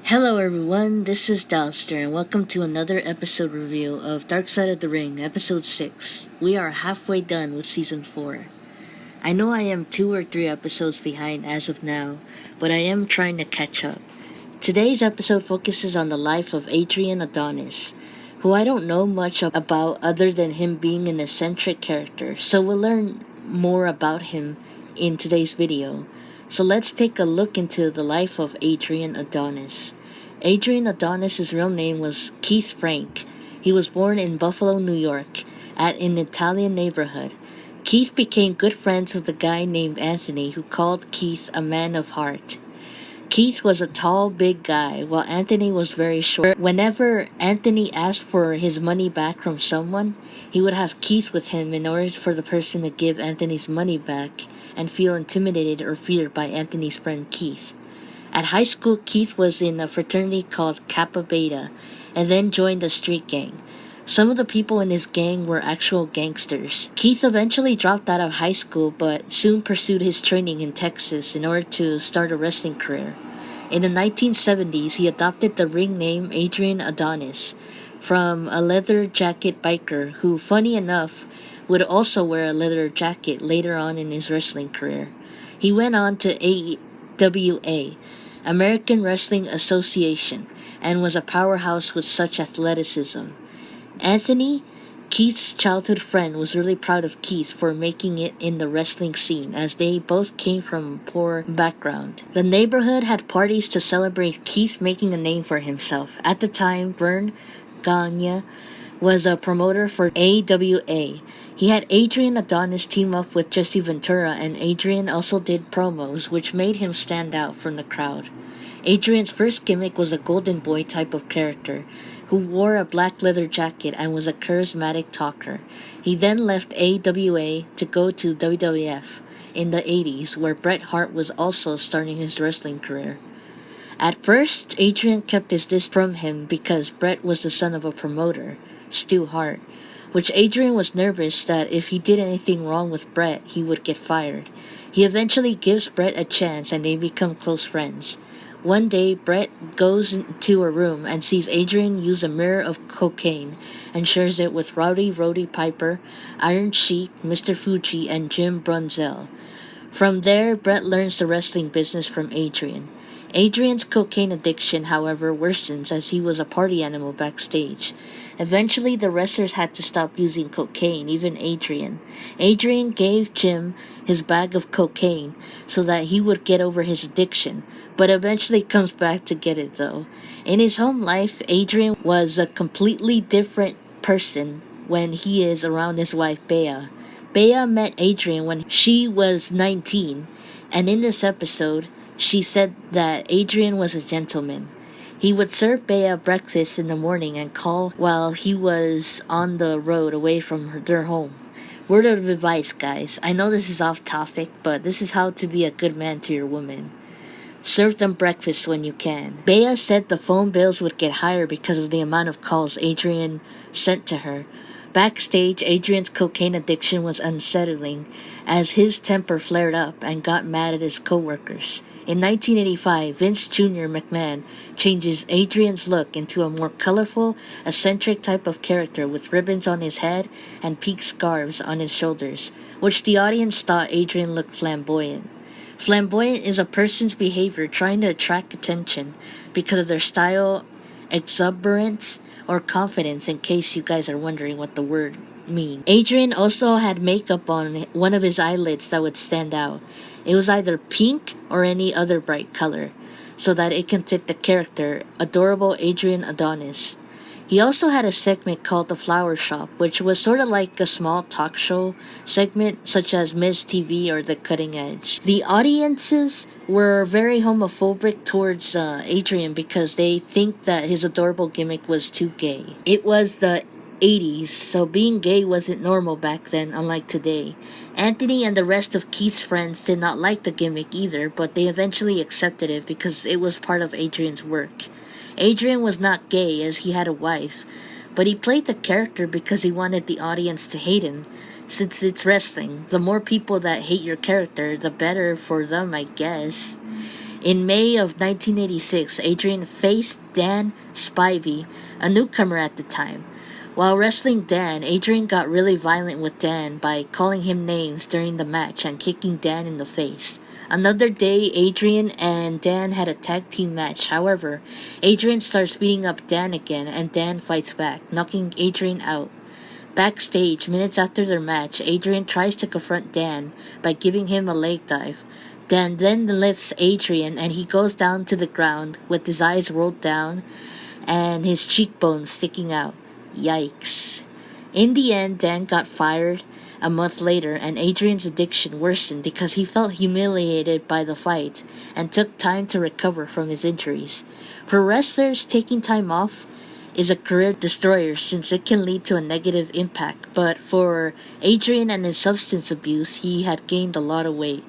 Hello everyone, this is Dalster and welcome to another episode review of Dark Side of the Ring, episode 6. We are halfway done with season 4. I know I am 2 or 3 episodes behind as of now, but I am trying to catch up. Today's episode focuses on the life of Adrian Adonis, who I don't know much about other than him being an eccentric character, so we'll learn more about him in today's video. So let's take a look into the life of Adrian Adonis. Adrian Adonis' real name was Keith Frank. He was born in Buffalo, New York, at an Italian neighborhood. Keith became good friends with a guy named Anthony who called Keith a man of heart. Keith was a tall, big guy, while Anthony was very short. Whenever Anthony asked for his money back from someone, he would have Keith with him in order for the person to give Anthony's money back and feel intimidated or feared by Anthony's friend Keith. At high school, Keith was in a fraternity called Kappa Beta and then joined a street gang. Some of the people in his gang were actual gangsters. Keith eventually dropped out of high school but soon pursued his training in Texas in order to start a wrestling career. In the 1970s, he adopted the ring name Adrian Adonis from a leather jacket biker who, funny enough, would also wear a leather jacket later on in his wrestling career. He went on to AWA, American Wrestling Association, and was a powerhouse with such athleticism. Anthony, Keith's childhood friend, was really proud of Keith for making it in the wrestling scene as they both came from a poor background. The neighborhood had parties to celebrate Keith making a name for himself. At the time, Vern Gagne was a promoter for AWA. He had Adrian Adonis team up with Jesse Ventura, and Adrian also did promos, which made him stand out from the crowd. Adrian's first gimmick was a golden boy type of character, who wore a black leather jacket and was a charismatic talker. He then left AWA to go to WWF in the 80s, where Bret Hart was also starting his wrestling career. At first, Adrian kept his distance from him because Bret was the son of a promoter, Stu Hart, which Adrian was nervous that if he did anything wrong with Bret, he would get fired. He eventually gives Bret a chance and they become close friends. One day, Bret goes into a room and sees Adrian use a mirror of cocaine and shares it with Rowdy Roddy Piper, Iron Sheik, Mr. Fuji, and Jim Brunzell. From there, Bret learns the wrestling business from Adrian. Adrian's cocaine addiction, however, worsens as he was a party animal backstage. Eventually, the wrestlers had to stop using cocaine, even Adrian. Adrian gave Jim his bag of cocaine so that he would get over his addiction, but eventually comes back to get it though. In his home life, Adrian was a completely different person when he is around his wife Bea. Bea met Adrian when she was 19, and in this episode, she said that Adrian was a gentleman. He would serve Bea breakfast in the morning and call while he was on the road away from their home. Word of advice, guys. I know this is off topic, but this is how to be a good man to your woman. Serve them breakfast when you can. Bea said the phone bills would get higher because of the amount of calls Adrian sent to her. Backstage, Adrian's cocaine addiction was unsettling as his temper flared up and got mad at his co-workers. In 1985, Vince Jr. McMahon changes Adrian's look into a more colorful, eccentric type of character with ribbons on his head and peak scarves on his shoulders, which the audience thought Adrian looked flamboyant. Flamboyant is a person's behavior trying to attract attention because of their style, exuberance, or confidence, in case you guys are wondering what the word means. Adrian also had makeup on one of his eyelids that would stand out. It was either pink or any other bright color, so that it can fit the character, adorable Adrian Adonis. He also had a segment called The Flower Shop, which was sort of like a small talk show segment, such as Ms. TV or The Cutting Edge. The audiences were very homophobic towards Adrian because they think that his adorable gimmick was too gay. It was the 80s, so being gay wasn't normal back then, unlike today. Anthony and the rest of Keith's friends did not like the gimmick either, but they eventually accepted it because it was part of Adrian's work. Adrian was not gay as he had a wife, but he played the character because he wanted the audience to hate him. Since it's wrestling, the more people that hate your character, the better for them, I guess. In May of 1986, Adrian faced Dan Spivey, a newcomer at the time. While wrestling Dan, Adrian got really violent with Dan by calling him names during the match and kicking Dan in the face. Another day, Adrian and Dan had a tag team match. However, Adrian starts beating up Dan again and Dan fights back, knocking Adrian out. Backstage, minutes after their match, Adrian tries to confront Dan by giving him a leg dive. Dan then lifts Adrian and he goes down to the ground with his eyes rolled down and his cheekbones sticking out. Yikes. In the end, Dan got fired a month later and Adrian's addiction worsened because he felt humiliated by the fight and took time to recover from his injuries. For wrestlers, taking time off is a career destroyer since it can lead to a negative impact, but for Adrian and his substance abuse, he had gained a lot of weight.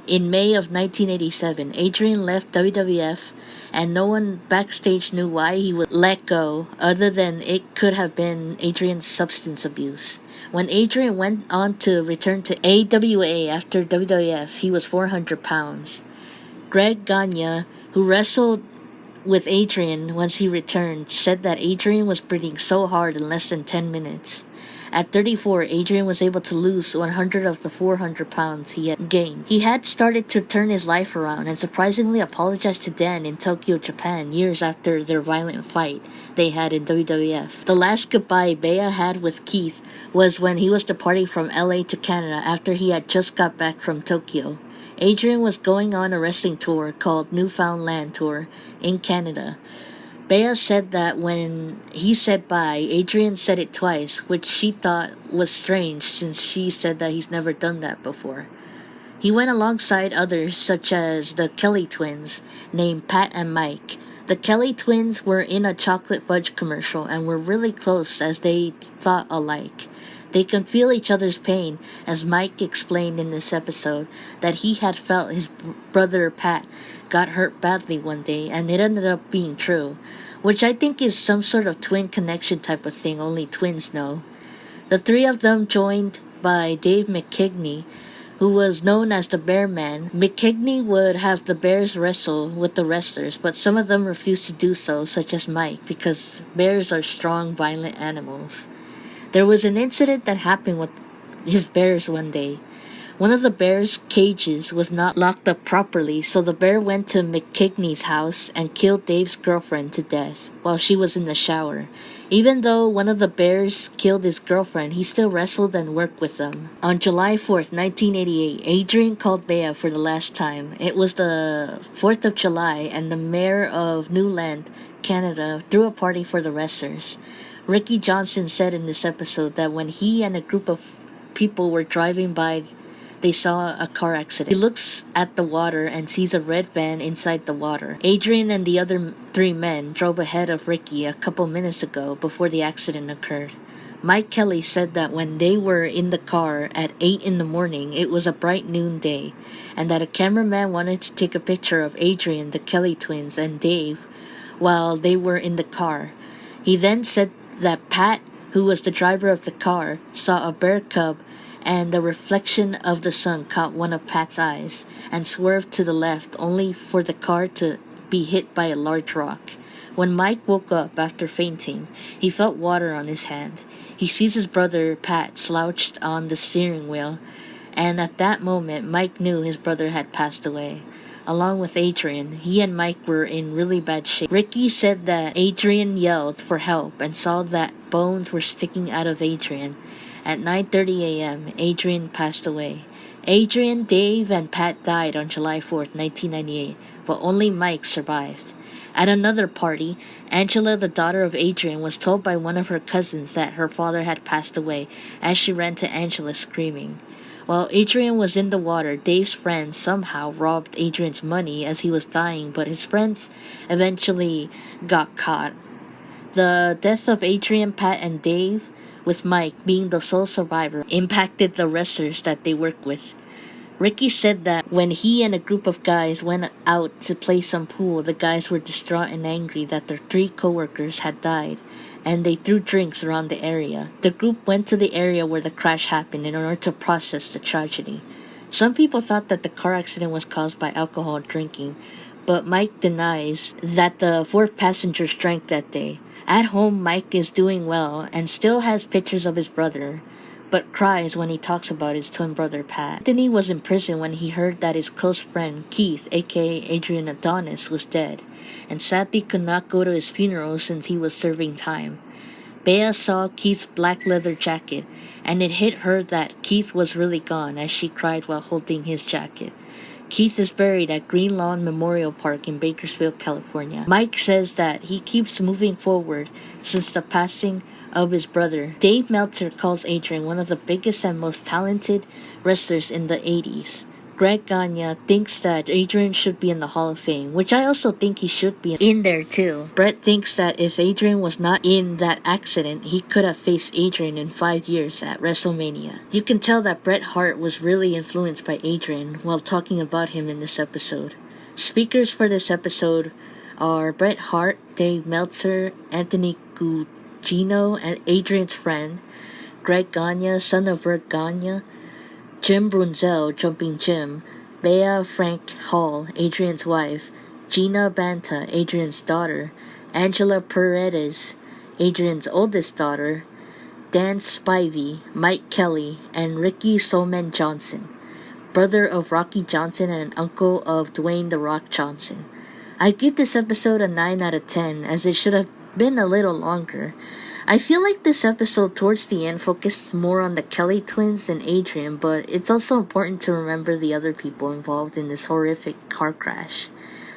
In May of 1987, Adrian left WWF and no one backstage knew why he would let go other than it could have been Adrian's substance abuse. When Adrian went on to return to AWA after WWF, he was 400 pounds. Greg Gagne, who wrestled with Adrian once he returned, said that Adrian was breathing so hard in less than 10 minutes. At 34, Adrian was able to lose 100 of the 400 pounds he had gained. He had started to turn his life around and surprisingly apologized to Dan in Tokyo, Japan, years after their violent fight they had in WWF. The last goodbye Bea had with Keith was when he was departing from LA to Canada after he had just got back from Tokyo. Adrian was going on a wrestling tour called Newfoundland Tour in Canada. Bea said that when he said bye, Adrian said it twice, which she thought was strange since she said that he's never done that before. He went alongside others such as the Kelly twins, named Pat and Mike. The Kelly twins were in a chocolate fudge commercial and were really close as they thought alike. They could feel each other's pain, as Mike explained in this episode that he had felt his brother Pat got hurt badly one day, and it ended up being true, which I think is some sort of twin connection type of thing only twins know. The three of them joined by Dave McKigney, who was known as the Bear Man. McKigney would have the Bears wrestle with the wrestlers, but some of them refused to do so, such as Mike, because bears are strong, violent animals. There was an incident that happened with his bears one day. One of the bear's cages was not locked up properly, so the bear went to McKigney's house and killed Dave's girlfriend to death while she was in the shower. Even though one of the bears killed his girlfriend, he still wrestled and worked with them. On July 4th, 1988, Adrian called Bea for the last time. It was the 4th of July, and the mayor of Newland, Canada, threw a party for the wrestlers. Ricky Johnson said in this episode that when he and a group of people were driving by, they saw a car accident. He looks at the water and sees a red van inside the water. Adrian and the other three men drove ahead of Ricky a couple minutes ago before the accident occurred. Mike Kelly said that when they were in the car at 8 in the morning, it was a bright noon day, and that a cameraman wanted to take a picture of Adrian, the Kelly twins, and Dave while they were in the car. He then said that Pat, who was the driver of the car, saw a bear cub and the reflection of the sun caught one of Pat's eyes and swerved to the left only for the car to be hit by a large rock. When Mike woke up after fainting, he felt water on his hand. He sees his brother Pat slouched on the steering wheel, and at that moment Mike knew his brother had passed away. Along with Adrian, he and Mike were in really bad shape. Ricky said that Adrian yelled for help and saw that bones were sticking out of Adrian. At 9:30 a.m., Adrian passed away. Adrian, Dave, and Pat died on July 4th, 1998, but only Mike survived. At another party, Angela, the daughter of Adrian, was told by one of her cousins that her father had passed away as she ran to Angela screaming. While Adrian was in the water, Dave's friends somehow robbed Adrian's money as he was dying, but his friends eventually got caught. The death of Adrian, Pat, and Dave, with Mike being the sole survivor, impacted the wrestlers that they work with. Ricky said that when he and a group of guys went out to play some pool, the guys were distraught and angry that their 3 coworkers had died, and they threw drinks around the area. The group went to the area where the crash happened in order to process the tragedy. Some people thought that the car accident was caused by alcohol drinking, but Mike denies that the fourth passengers drank that day. At home, Mike is doing well and still has pictures of his brother, but cries when he talks about his twin brother Pat. Anthony was in prison when he heard that his close friend Keith, aka Adrian Adonis, was dead, and sadly could not go to his funeral since he was serving time. Bea saw Keith's black leather jacket, and it hit her that Keith was really gone as she cried while holding his jacket. Keith is buried at Green Lawn Memorial Park in Bakersfield, California. Mike says that he keeps moving forward since the passing of his brother. Dave Meltzer calls Adrian one of the biggest and most talented wrestlers in the 80s. Greg Gagne thinks that Adrian should be in the Hall of Fame, which I also think he should be in there too. Brett thinks that if Adrian was not in that accident, he could have faced Adrian in 5 years at WrestleMania. You can tell that Bret Hart was really influenced by Adrian while talking about him in this episode. Speakers for this episode are Bret Hart, Dave Meltzer, Anthony Gugino, and Adrian's friend, Greg Gagne, son of Bert Gagne, Jim Brunzell, Jumping Jim, Bea Frank Hall, Adrian's wife, Gina Banta, Adrian's daughter, Angela Paredes, Adrian's oldest daughter, Dan Spivey, Mike Kelly, and Ricky Soman Johnson, brother of Rocky Johnson and uncle of Dwayne "The Rock" Johnson. I give this episode a 9 out of 10 as it should have been a little longer. I feel like this episode towards the end focused more on the Kelly twins than Adrian, but it's also important to remember the other people involved in this horrific car crash.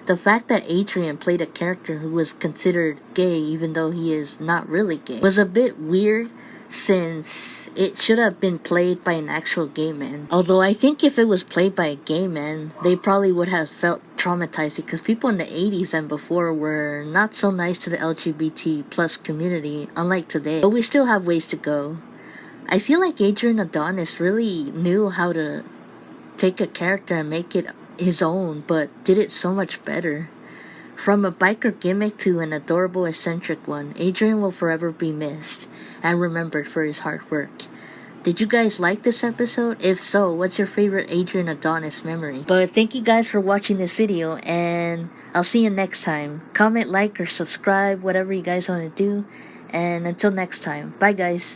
The fact that Adrian played a character who was considered gay even though he is not really gay was a bit weird, since it should have been played by an actual gay man. Although I think if it was played by a gay man, they probably would have felt traumatized because people in the 80s and before were not so nice to the LGBT plus community, unlike today. But we still have ways to go. I feel like Adrian Adonis really knew how to take a character and make it his own, but did it so much better. From a biker gimmick to an adorable eccentric one, Adrian will forever be missed and remembered for his hard work. Did you guys like this episode? If so, what's your favorite Adrian Adonis memory? But thank you guys for watching this video, and I'll see you next time. Comment, like, or subscribe, whatever you guys want to do. And until next time, bye guys.